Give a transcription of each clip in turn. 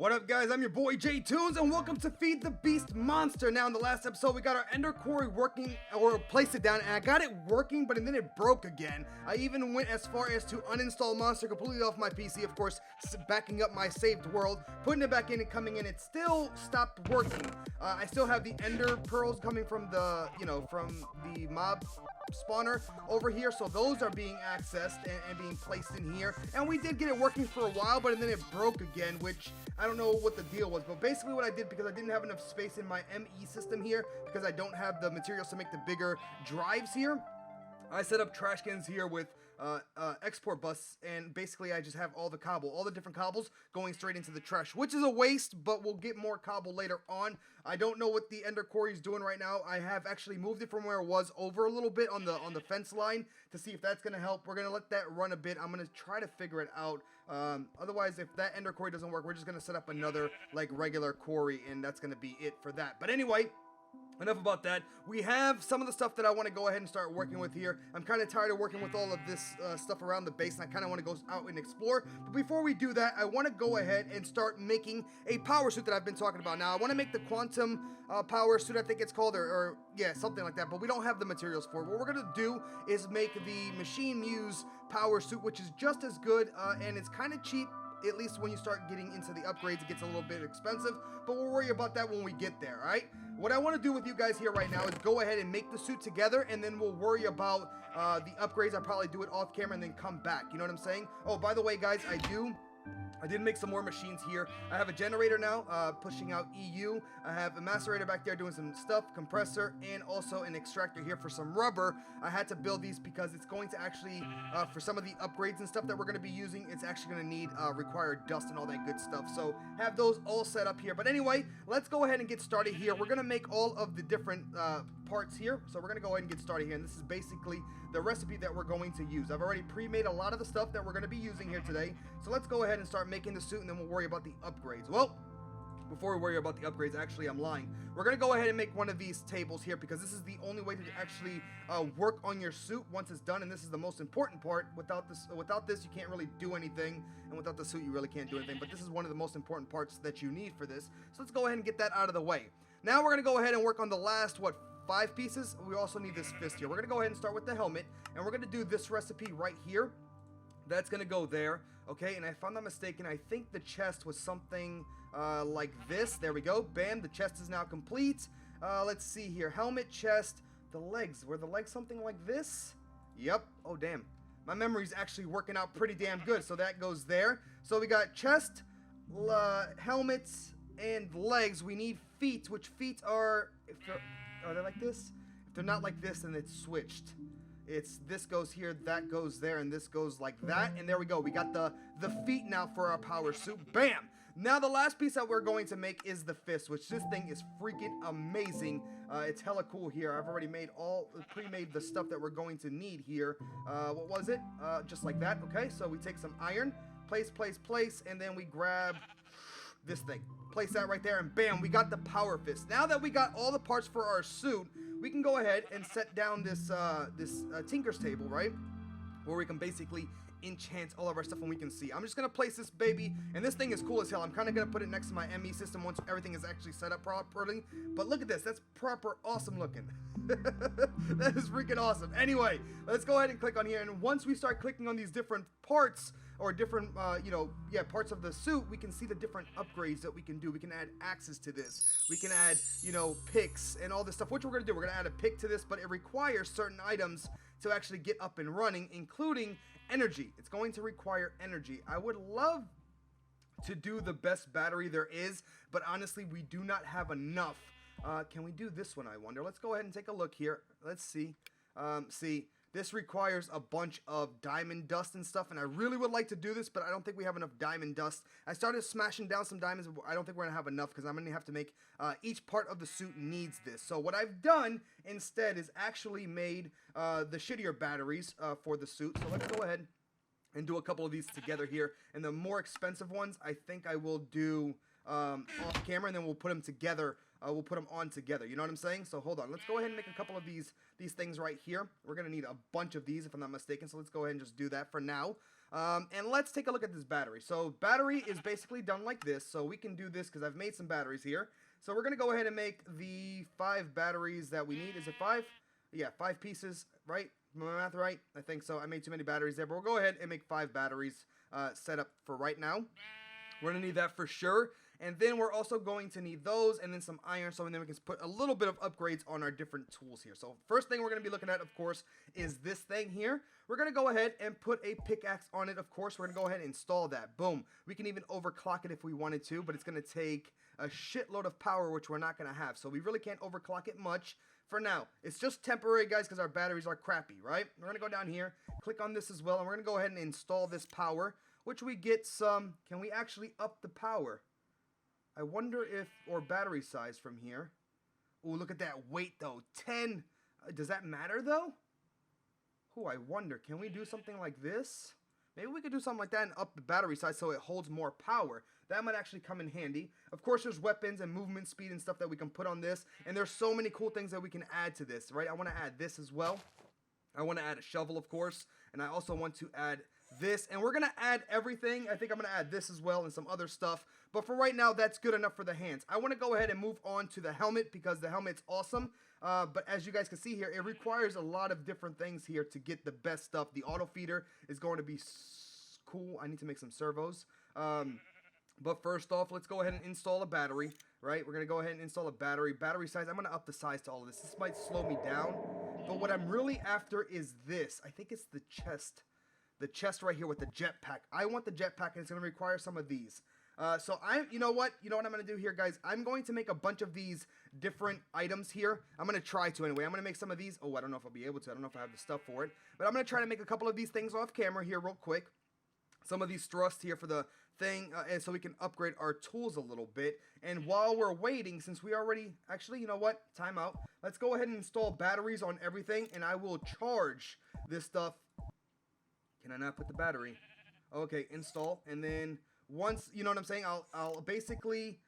What up, guys? I'm your boy J Tunes, and welcome to Feed the Beast Monster. Now, in the last episode, we got our Ender Quarry working, or placed it down, and I got it working, but then it broke again. I even went as far as to uninstall Monster completely off my PC, of course, backing up my saved world, putting it back in and coming in. It still stopped working. I still have the Ender Pearls coming from the, from the mob spawner over here, so those are being accessed and being placed in here. And we did get it working for a while, but then it broke again, which I don't know what the deal was. But basically what I did, because I didn't have enough space in my ME system here, because I don't have the materials to make the bigger drives here, I set up trash cans here with export bus, and basically I just have all the different cobbles going straight into the trash, which is a waste, but we'll get more cobble later on. I don't know what the Ender Quarry is doing right now. I have actually moved it from where it was over a little bit on the fence line to see if that's gonna help. We're gonna let that run a bit. I'm gonna try to figure it out. Otherwise, if that Ender Quarry doesn't work, we're just gonna set up another like regular quarry, and that's gonna be it for that. But anyway, enough about that. We have some of the stuff that I want to go ahead and start working with here. I'm kind of tired of working with all of this stuff around the base, and I kind of want to go out and explore. But before we do that, I want to go ahead and start making a power suit that I've been talking about. Now, I want to make the quantum power suit, I think it's called, or yeah, something like that, but we don't have the materials for it. What we're going to do is make the Machine Muse power suit, which is just as good, and it's kind of cheap. At least when you start getting into the upgrades, it gets a little bit expensive, but we'll worry about that when we get there, alright? What I want to do with you guys here right now is go ahead and make the suit together, and then we'll worry about the upgrades. I'll probably do it off camera and then come back, you know what I'm saying? Oh, by the way, guys, I did make some more machines here. I have a generator now, pushing out EU. I have a macerator back there doing some stuff, compressor, and also an extractor here for some rubber. I had to build these because it's going to actually, for some of the upgrades and stuff that we're going to be using, it's actually going to need required dust and all that good stuff. So have those all set up here. But anyway, let's go ahead and get started here. We're going to make all of the different parts here. So we're going to go ahead and get started here. And this is basically the recipe that we're going to use. I've already pre-made a lot of the stuff that we're going to be using here today. So let's go ahead and start making the suit, and then we'll worry about the upgrades. Well, before we worry about the upgrades, actually, I'm lying. We're going to go ahead and make one of these tables here, because this is the only way to actually work on your suit once it's done, and this is the most important part. Without this, you can't really do anything, and without the suit, you really can't do anything. But this is one of the most important parts that you need for this. So let's go ahead and get that out of the way. Now we're going to go ahead and work on the last, 5 pieces. We also need this fist here. We're going to go ahead and start with the helmet, and we're going to do this recipe right here. That's going to go there, okay? And if I'm not mistaken, I think the chest was something like this. There we go. Bam, the chest is now complete. Let's see here. Helmet, chest, the legs. Were the legs something like this? Yep. Oh, damn. My memory's actually working out pretty damn good, so that goes there. So we got chest, helmets, and legs. We need feet, which feet are... Are they like this? If they're not like this, then it's switched. It's this goes here, that goes there, and this goes like that. And there we go. We got the feet now for our power suit. Bam! Now the last piece that we're going to make is the fist, which this thing is freaking amazing. It's hella cool here. I've already pre-made the stuff that we're going to need here. What was it? Just like that. Okay, so we take some iron, place, and then we grab this thing. Place that right there, and bam, we got the power fist. Now that we got all the parts for our suit, we can go ahead and set down this tinker's table, right? Where we can basically enchant all of our stuff, and we can see. I'm just gonna place this baby, and this thing is cool as hell. I'm kind of gonna put it next to my ME system once everything is actually set up properly. But look at this, that's proper awesome looking. That is freaking awesome. Anyway, let's go ahead and click on here, and once we start clicking on these different parts, or different, parts of the suit, we can see the different upgrades that we can do. We can add axes to this. We can add, picks and all this stuff, which we're going to do. We're going to add a pick to this, but it requires certain items to actually get up and running, including energy. It's going to require energy. I would love to do the best battery there is, but honestly, we do not have enough. Can we do this one, I wonder? Let's go ahead and take a look here. Let's see. This requires a bunch of diamond dust and stuff, and I really would like to do this, but I don't think we have enough diamond dust. I started smashing down some diamonds, but I don't think we're going to have enough, because I'm going to have to make each part of the suit needs this. So what I've done instead is actually made the shittier batteries for the suit. So let's go ahead and do a couple of these together here. And the more expensive ones, I think I will do off camera, and then we'll put them together. We'll put them on together. You know what I'm saying? So hold on. Let's go ahead and make a couple of these things right here. We're going to need a bunch of these, if I'm not mistaken. So let's go ahead and just do that for now. And let's take a look at this battery. So battery is basically done like this. So we can do this because I've made some batteries here. So we're going to go ahead and make the 5 batteries that we need. Is it 5? Yeah, 5 pieces, right? My math right? I think so. I made too many batteries there, but we'll go ahead and make 5 batteries set up for right now. We're going to need that for sure. And then we're also going to need those and then some iron, so then we can put a little bit of upgrades on our different tools here. So first thing we're going to be looking at, of course, is this thing here. We're going to go ahead and put a pickaxe on it, of course. We're going to go ahead and install that. Boom. We can even overclock it if we wanted to, but it's going to take a shitload of power, which we're not going to have. So we really can't overclock it much for now. It's just temporary, guys, because our batteries are crappy, right? We're going to go down here, click on this as well, and we're going to go ahead and install this power, which we get some. Can we actually up the power? I wonder if, or battery size from here. Oh, look at that weight though, 10. Does that matter though? Oh, I wonder, can we do something like this? Maybe we could do something like that and up the battery size so it holds more power. That might actually come in handy. Of course, there's weapons and movement speed and stuff that we can put on this. And there's so many cool things that we can add to this, right? I want to add this as well. I want to add a shovel, of course. And I also want to add this. And we're going to add everything. I think I'm going to add this as well and some other stuff. But for right now, that's good enough for the hands. I want to go ahead and move on to the helmet because the helmet's awesome. But as you guys can see here, it requires a lot of different things here to get the best stuff. The auto feeder is going to be cool. I need to make some servos. But first off, let's go ahead and install a battery, right? We're going to go ahead and install a battery. Battery size, I'm going to up the size to all of this. This might slow me down. But what I'm really after is this. I think it's the chest. The chest right here with the jetpack. I want the jetpack, and it's going to require some of these. So you know what I'm going to do here, guys? I'm going to make a bunch of these different items here. I'm going to try to anyway. I'm going to make some of these. Oh, I don't know if I'll be able to. I don't know if I have the stuff for it. But I'm going to try to make a couple of these things off camera here real quick. Some of these thrusts here for the thing, and so we can upgrade our tools a little bit. And while we're waiting, since we already, actually, you know what? Time out. Let's go ahead and install batteries on everything, and I will charge this stuff. Can I not put the battery? Okay, install, and then once, you know what I'm saying, I'll basically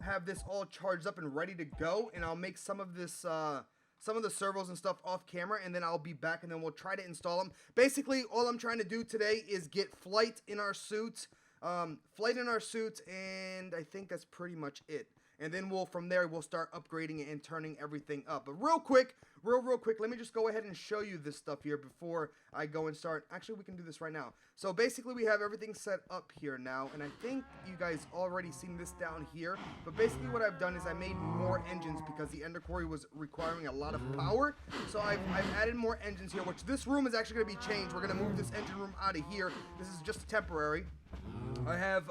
have this all charged up and ready to go, and I'll make some of this, some of the servos and stuff off camera, and then I'll be back, and then we'll try to install them. Basically, all I'm trying to do today is get flight in our suit, and I think that's pretty much it. And then from there, we'll start upgrading it and turning everything up. But real quick, let me just go ahead and show you this stuff here before I go and start. Actually, we can do this right now. So basically, we have everything set up here now. And I think you guys already seen this down here. But basically, what I've done is I made more engines because the Ender Quarry was requiring a lot of power. So I've added more engines here, which this room is actually going to be changed. We're going to move this engine room out of here. This is just temporary. I have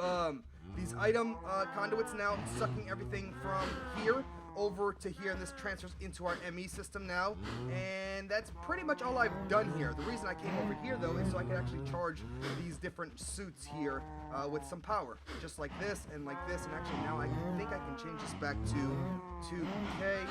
these item conduits now sucking everything from here over to here, and this transfers into our ME system now, and that's pretty much all I've done here. The reason I came over here though is so I can actually charge these different suits here with some power, just like this and like this. And actually now I think I can change this back to 2K.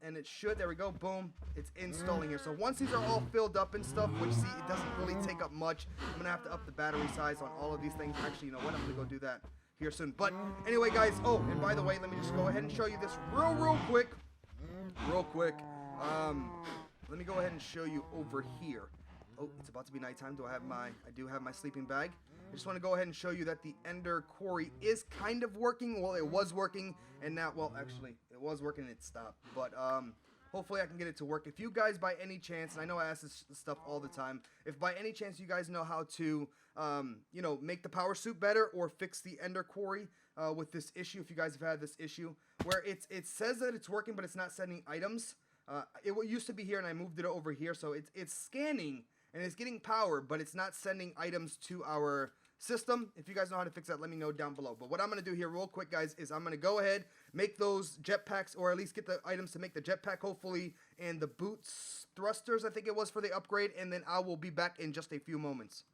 And it should, there we go, boom, it's installing here. So once these are all filled up and stuff, which see, it doesn't really take up much, I'm gonna have to up the battery size on all of these things. Actually, you know what, I'm gonna go do that here soon. But anyway, guys, oh, and by the way, let me just go ahead and show you this real quick. Let me go ahead and show you over here. Oh, it's about to be nighttime. I do have my sleeping bag. I just want to go ahead and show you that the Ender Quarry is kind of working. Well, it was working, and now, well, actually, it was working and it stopped. But hopefully I can get it to work. If you guys, by any chance, and I know I ask this stuff all the time, if by any chance you guys know how to, you know, make the power suit better or fix the Ender Quarry with this issue, if you guys have had this issue, where it says that it's working, but it's not sending items. It used to be here, and I moved it over here, so it's scanning, and it's getting power, but it's not sending items to our system. If you guys know how to fix that, let me know down below. But what I'm going to do here real quick, guys, is I'm going to go ahead, make those jetpacks, or at least get the items to make the jetpack, hopefully, and the boots thrusters, I think it was, for the upgrade, and then I will be back in just a few moments.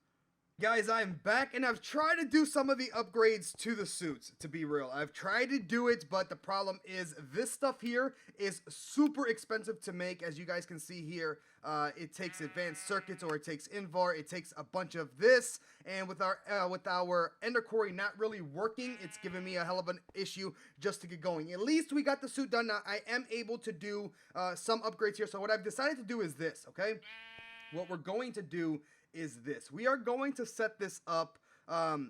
Guys, I'm back, and I've tried to do some of the upgrades to the suits, to be real. I've tried to do it, but the problem is this stuff here is super expensive to make. As you guys can see here, it takes advanced circuits, or it takes Invar, it takes a bunch of this, and with our Ender Quarry not really working, it's giving me a hell of an issue just to get going. At least we got the suit done now. I am able to do some upgrades here, so what I've decided to do is this, okay? What we're going to do is this. We are going to set this up.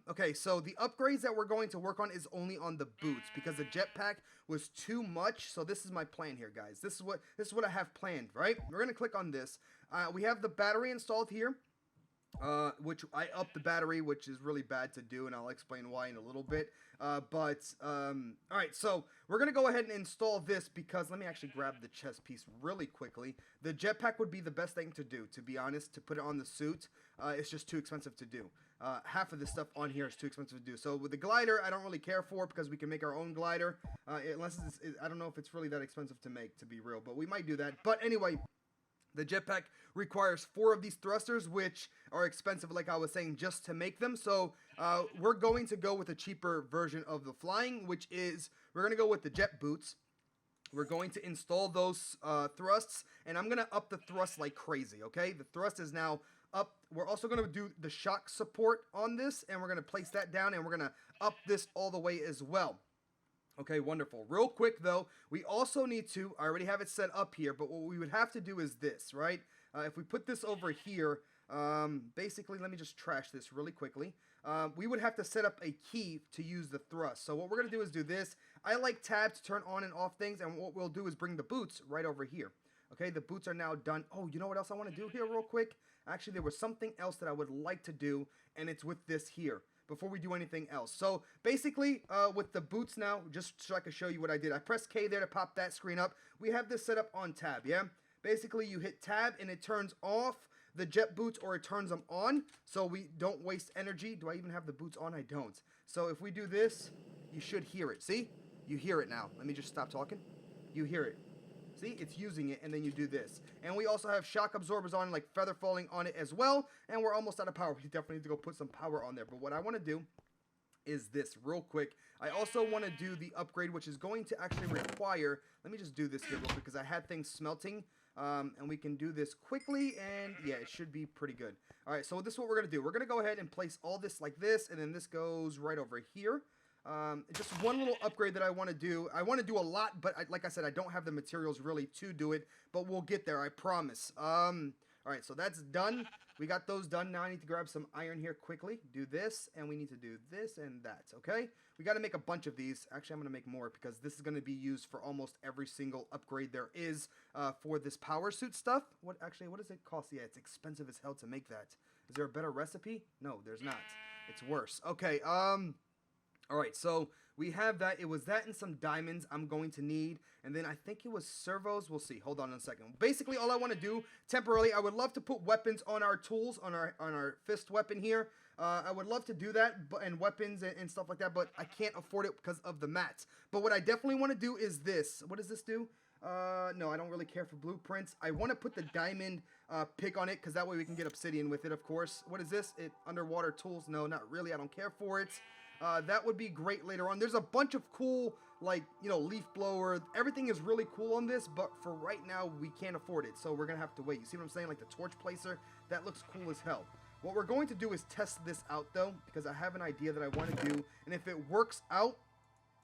Okay, so the upgrades that we're going to work on is only on the boots because the jetpack was too much. So this is my plan here, guys. This is what I have planned, right? We're gonna click on this. We have the battery installed here. Which I upped the battery, which is really bad to do, and I'll explain why in a little bit. Alright, so we're going to go ahead and install this because, let me actually grab the chest piece really quickly. The jetpack would be the best thing to do, to be honest, to put it on the suit. It's just too expensive to do. Half of this stuff on here is too expensive to do. So with the glider, I don't really care for because we can make our own glider. Unless I don't know if it's really that expensive to make, to be real, but we might do that. But anyway, the jetpack requires 4 of these thrusters, which are expensive, like I was saying, just to make them. So we're going to go with a cheaper version of the flying, which is, we're going to go with the jet boots. We're going to install those thrusts, and I'm going to up the thrust like crazy, okay? The thrust is now up. We're also going to do the shock support on this, and we're going to place that down, and we're going to up this all the way as well. Okay, wonderful. Real quick, though, we also need to, I already have it set up here, but what we would have to do is this, right? If we put this over here, basically, let me just trash this really quickly. We would have to set up a key to use the thrust. So what we're going to do is do this. I like tab to turn on and off things, and what we'll do is bring the boots right over here. Okay, the boots are now done. Oh, you know what else I want to do here real quick? Actually, there was something else that I would like to do, and it's with this here, before we do anything else. So basically, with the boots now, just so I can show you what I did, I pressed K there to pop that screen up. We have this set up on tab, yeah? Basically, you hit tab and it turns off the jet boots or it turns them on, so we don't waste energy. Do I even have the boots on? I don't. So if we do this, you should hear it. See? You hear it now. Let me just stop talking. You hear it. See, it's using it, and then you do this. And we also have shock absorbers on, like feather falling on it as well, and we're almost out of power. We definitely need to go put some power on there. But what I want to do is this real quick. I also want to do the upgrade, which is going to actually require, let me just do this here real quick because I had things smelting, and we can do this quickly, and yeah, it should be pretty good. All right, so this is what we're going to do. We're going to go ahead and place all this like this, and then this goes right over here. Just one little upgrade that I want to do. I want to do a lot, but like I said, I don't have the materials really to do it, but we'll get there, I promise. Alright, so that's done. We got those done. Now I need to grab some iron here quickly. Do this, and we need to do this and that, okay? We got to make a bunch of these. Actually, I'm going to make more because this is going to be used for almost every single upgrade there is for this power suit stuff. What does it cost? Yeah, it's expensive as hell to make that. Is there a better recipe? No, there's not. It's worse. Okay, alright, so we have that. It was that and some diamonds I'm going to need. And then I think it was servos. We'll see. Hold on a second. Basically, all I want to do temporarily, I would love to put weapons on our tools, on our fist weapon here. I would love to do that, and weapons and stuff like that, but I can't afford it because of the mats. But what I definitely want to do is this. What does this do? No, I don't really care for blueprints. I want to put the diamond pick on it because that way we can get obsidian with it, of course. What is this? Underwater tools? No, not really. I don't care for it. That would be great later on. There's a bunch of cool, like, you know, leaf blower. Everything is really cool on this, but for right now, we can't afford it. So we're going to have to wait. You see what I'm saying? Like the torch placer, that looks cool as hell. What we're going to do is test this out, though, because I have an idea that I want to do. And if it works out,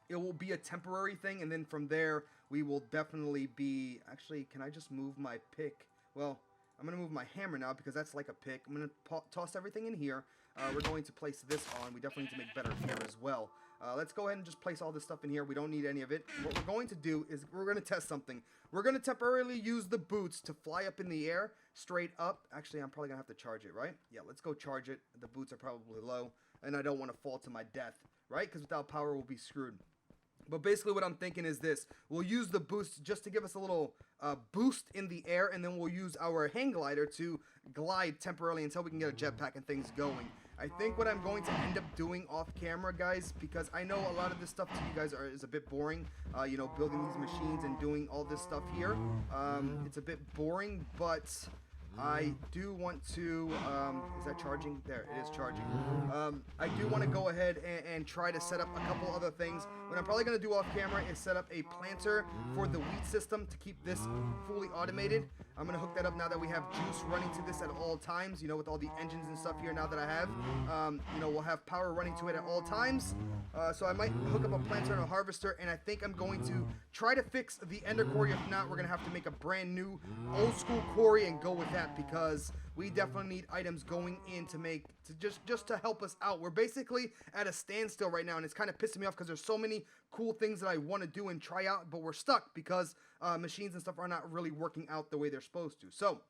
it will be a temporary thing. And then from there, we will definitely be... Actually, can I just move my pick? Well, I'm going to move my hammer now because that's like a pick. I'm going to toss everything in here. We're going to place this on. We definitely need to make better here as well. Let's go ahead and just place all this stuff in here. We don't need any of it. What we're going to do is we're going to test something. We're going to temporarily use the boots to fly up in the air, straight up. Actually, I'm probably going to have to charge it, right? Yeah, let's go charge it. The boots are probably low, and I don't want to fall to my death, right? Because without power, we'll be screwed. But basically what I'm thinking is this. We'll use the boost just to give us a little boost in the air, and then we'll use our hang glider to glide temporarily until we can get a jetpack and things going. I think what I'm going to end up doing off camera, guys, because I know a lot of this stuff to you guys is a bit boring, you know, building these machines and doing all this stuff here. It's a bit boring, but I do want to, is that charging? There, it is charging. I do want to go ahead and try to set up a couple other things. What I'm probably going to do off camera is set up a planter for the wheat system to keep this fully automated. I'm going to hook that up now that we have juice running to this at all times, you know, with all the engines and stuff here now that I have. You know, we'll have power running to it at all times. So I might hook up a planter and a harvester, and I think I'm going to try to fix the ender quarry. If not, we're going to have to make a brand new old school quarry and go with that, because we definitely need items going in to just to help us out. We're basically at a standstill right now, and it's kind of pissing me off because there's so many cool things that I want to do and try out, but we're stuck because machines and stuff are not really working out the way they're supposed to. So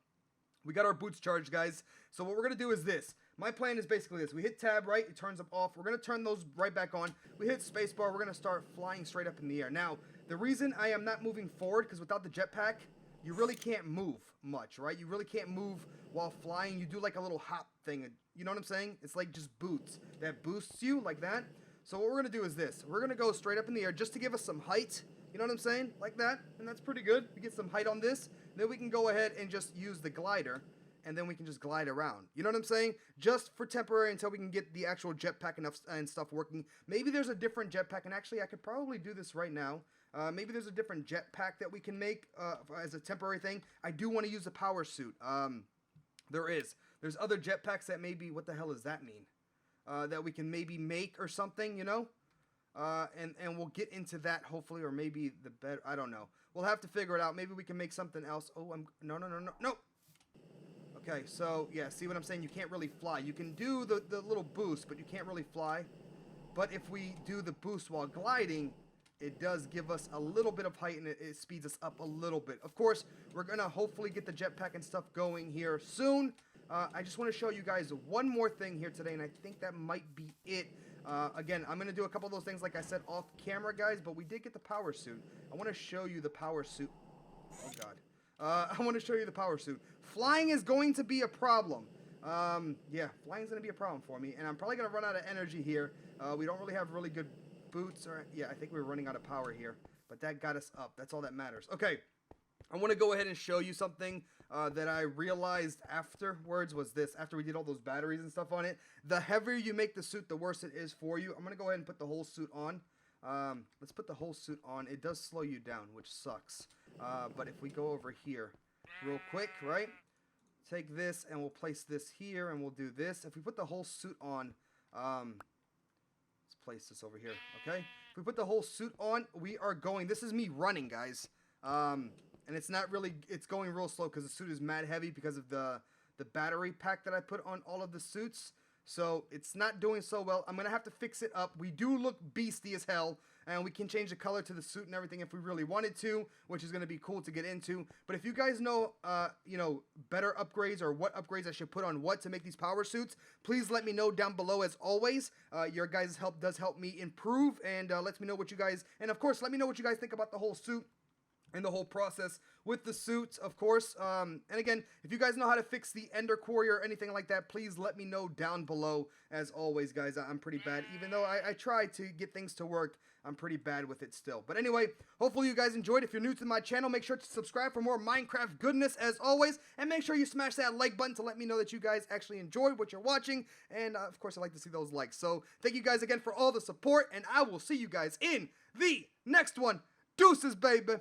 we got our boots charged, guys. So what we're going to do is this. My plan is basically this. We hit tab, right? It turns them off. We're going to turn those right back on. We hit spacebar. We're going to start flying straight up in the air. Now, the reason I am not moving forward, because without the jetpack, you really can't move much, right? You really can't move while flying. You do like a little hop thing. You know what I'm saying? It's like just boots. That boosts you like that. So what we're going to do is this. We're going to go straight up in the air just to give us some height. You know what I'm saying? Like that. And that's pretty good. We get some height on this. Then we can go ahead and just use the glider. And then we can just glide around. You know what I'm saying? Just for temporary until we can get the actual jetpack and stuff working. Maybe there's a different jetpack. And actually, I could probably do this right now. Maybe there's a different jetpack that we can make as a temporary thing. I do want to use a power suit. There is. There's other jetpacks that maybe, what the hell does that mean? That we can maybe make or something, you know? And we'll get into that hopefully, or maybe the better, I don't know. We'll have to figure it out. Maybe we can make something else. Oh, no. Okay, so, yeah, see what I'm saying? You can't really fly. You can do the little boost, but you can't really fly. But if we do the boost while gliding, it does give us a little bit of height, and it speeds us up a little bit. Of course, we're going to hopefully get the jetpack and stuff going here soon. I just want to show you guys one more thing here today, and I think that might be it. Again, I'm going to do a couple of those things, like I said, off camera, guys, but we did get the power suit. I want to show you the power suit. Oh, God. I want to show you the power suit. Flying is going to be a problem. Yeah, flying is going to be a problem for me, and I'm probably going to run out of energy here. We don't really have really good boots, or yeah, I think we're running out of power here, but that got us up. That's all that matters. Okay, I want to go ahead and show you something that I realized afterwards was this. After we did all those batteries and stuff on it, the heavier you make the suit, the worse it is for you. I'm going to go ahead and put the whole suit on. Let's put the whole suit on. It does slow you down, which sucks. But if we go over here real quick, right? Take this and we'll place this here and we'll do this. If we put the whole suit on, let's place this over here, okay? If we put the whole suit on, we are going. This is me running, guys. And it's not really, it's going real slow because the suit is mad heavy because of the battery pack that I put on all of the suits. So it's not doing so well. I'm going to have to fix it up. We do look beastie as hell, and we can change the color to the suit and everything if we really wanted to, which is going to be cool to get into. But if you guys know, better upgrades or what upgrades I should put on what to make these power suits, please let me know down below as always. Your guys' help does help me improve, and lets me know what you guys, and of course, let me know what you guys think about the whole suit and the whole process with the suits, of course. And again, if you guys know how to fix the Ender Quarry or anything like that, please let me know down below. As always, guys, I'm pretty bad. Even though I try to get things to work, I'm pretty bad with it still. But anyway, hopefully you guys enjoyed. If you're new to my channel, make sure to subscribe for more Minecraft goodness as always. And make sure you smash that like button to let me know that you guys actually enjoyed what you're watching. And of course, I like to see those likes. So thank you guys again for all the support. And I will see you guys in the next one. Deuces, baby.